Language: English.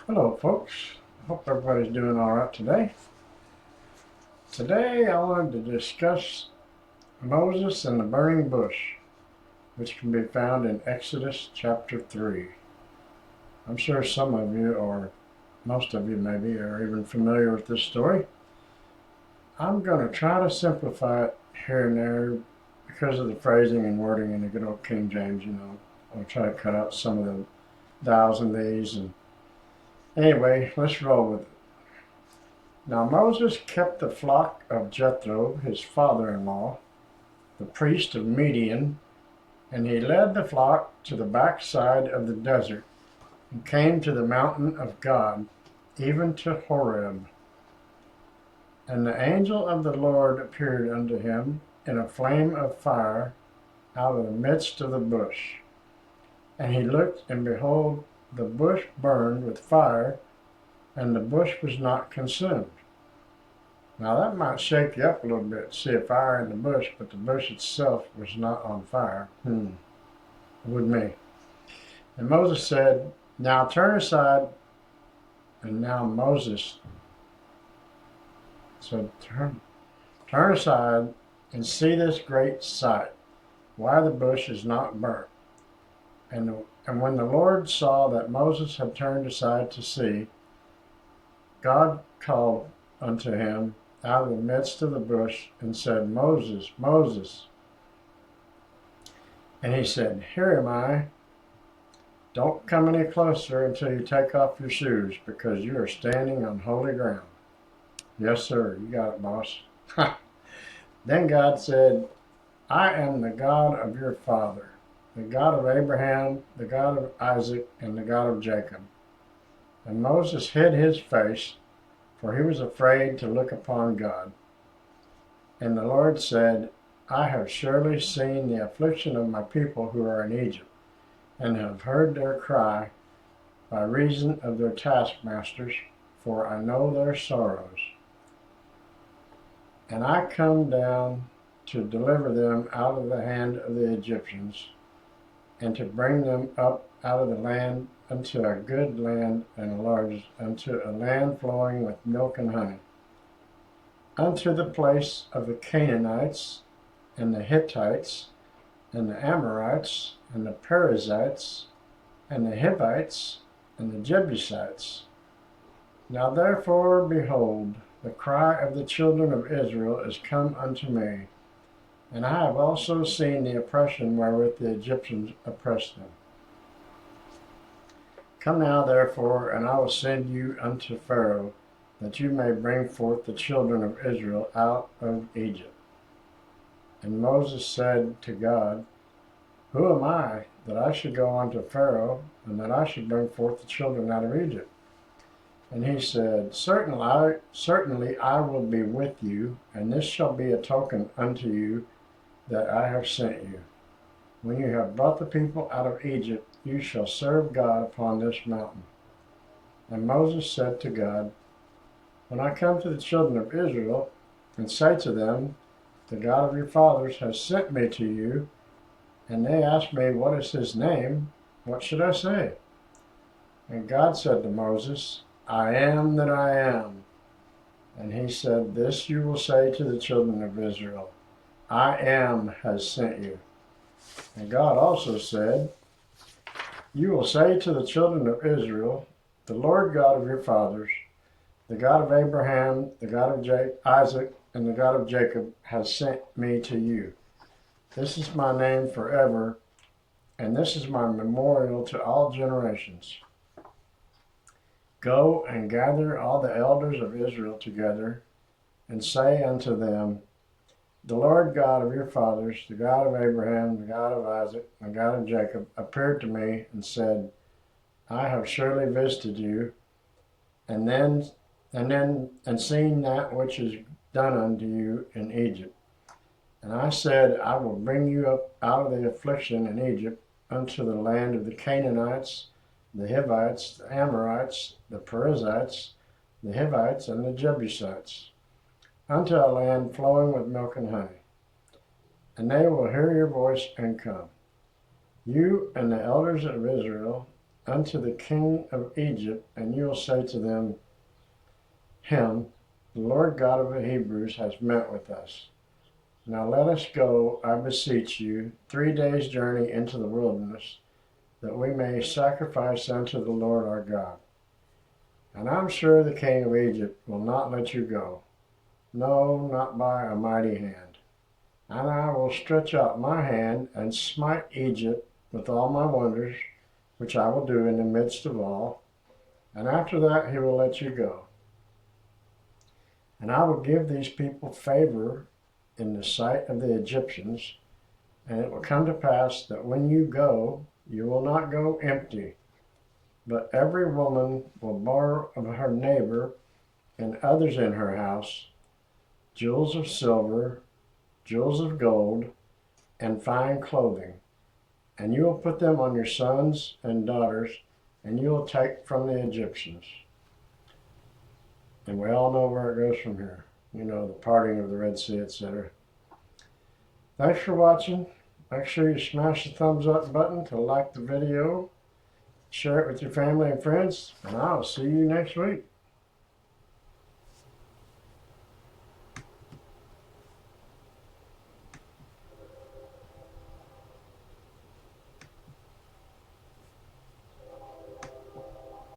Hello, folks. Hope everybody's doing all right today. Today, I wanted to discuss Moses and the burning bush, which can be found in Exodus chapter 3. I'm sure some of you, or most of you maybe, are even familiar with this story. I'm going to try to simplify it here and there because of the phrasing and wording in the good old King James. I'll try to cut out some of the thous and these. And anyway, let's roll with it. Now Moses kept the flock of Jethro, his father-in-law, the priest of Midian, and he led the flock to the backside of the desert and came to the mountain of God, even to Horeb. And the angel of the Lord appeared unto him in a flame of fire out of the midst of the bush. And he looked, and behold, the bush burned with fire, and the bush was not consumed. Now that might shake you up a little bit, see a fire in the bush, but the bush itself was not on fire. Would me. And Moses said, Now turn aside. And now Moses said, Turn aside and see this great sight, why the bush is not burnt. And when the Lord saw that Moses had turned aside to see, God called unto him out of the midst of the bush and said, Moses, Moses. And he said, Here am I. Don't come any closer until you take off your shoes, because you are standing on holy ground. Yes, sir, you got it, boss. Then God said, I am the God of your father, the God of Abraham, the God of Isaac, and the God of Jacob. And Moses hid his face, for he was afraid to look upon God. And the Lord said, I have surely seen the affliction of my people who are in Egypt, and have heard their cry by reason of their taskmasters, for I know their sorrows. And I come down to deliver them out of the hand of the Egyptians, and to bring them up out of the land unto a good land and a large, unto a land flowing with milk and honey, unto the place of the Canaanites, and the Hittites, and the Amorites, and the Perizzites, and the Hivites, and the Jebusites. Now therefore, behold, the cry of the children of Israel is come unto me, and I have also seen the oppression wherewith the Egyptians oppressed them. Come now therefore, and I will send you unto Pharaoh, that you may bring forth the children of Israel out of Egypt. And Moses said to God, Who am I, that I should go unto Pharaoh, and that I should bring forth the children out of Egypt? And he said, Certainly I will be with you, and this shall be a token unto you that I have sent you. When you have brought the people out of Egypt, you shall serve God upon this mountain. And Moses said to God, When I come to the children of Israel, and say to them, The God of your fathers has sent me to you, and they ask me, What is his name? What should I say? And God said to Moses, I am that I am. And he said, This you will say to the children of Israel, I am has sent you. And God also said, You will say to the children of Israel, The Lord God of your fathers, the God of Abraham, the God of Isaac, and the God of Jacob has sent me to you. This is my name forever, and this is my memorial to all generations. Go and gather all the elders of Israel together, and say unto them, The Lord God of your fathers, the God of Abraham, the God of Isaac, and the God of Jacob, appeared to me and said, I have surely visited you, and seen that which is done unto you in Egypt. And I said, I will bring you up out of the affliction in Egypt unto the land of the Canaanites, the Hivites, the Amorites, the Perizzites, the Hivites, and the Jebusites, unto a land flowing with milk and honey. And they will hear your voice and come. You and the elders of Israel unto the king of Egypt, and you will say to him, the Lord God of the Hebrews has met with us. Now let us go, I beseech you, 3 days' journey into the wilderness, that we may sacrifice unto the Lord our God. And I'm sure the king of Egypt will not let you go, no, not by a mighty hand. And I will stretch out my hand and smite Egypt with all my wonders, which I will do in the midst of all. And after that he will let you go. And I will give these people favor in the sight of the Egyptians, and it will come to pass that when you go, you will not go empty, but every woman will borrow of her neighbor and others in her house jewels of silver, jewels of gold, and fine clothing. And you will put them on your sons and daughters, and you will take from the Egyptians. And we all know where it goes from here. You know, the parting of the Red Sea, etc. Thanks for watching. Make sure you smash the thumbs up button to like the video. Share it with your family and friends, and I'll see you next week.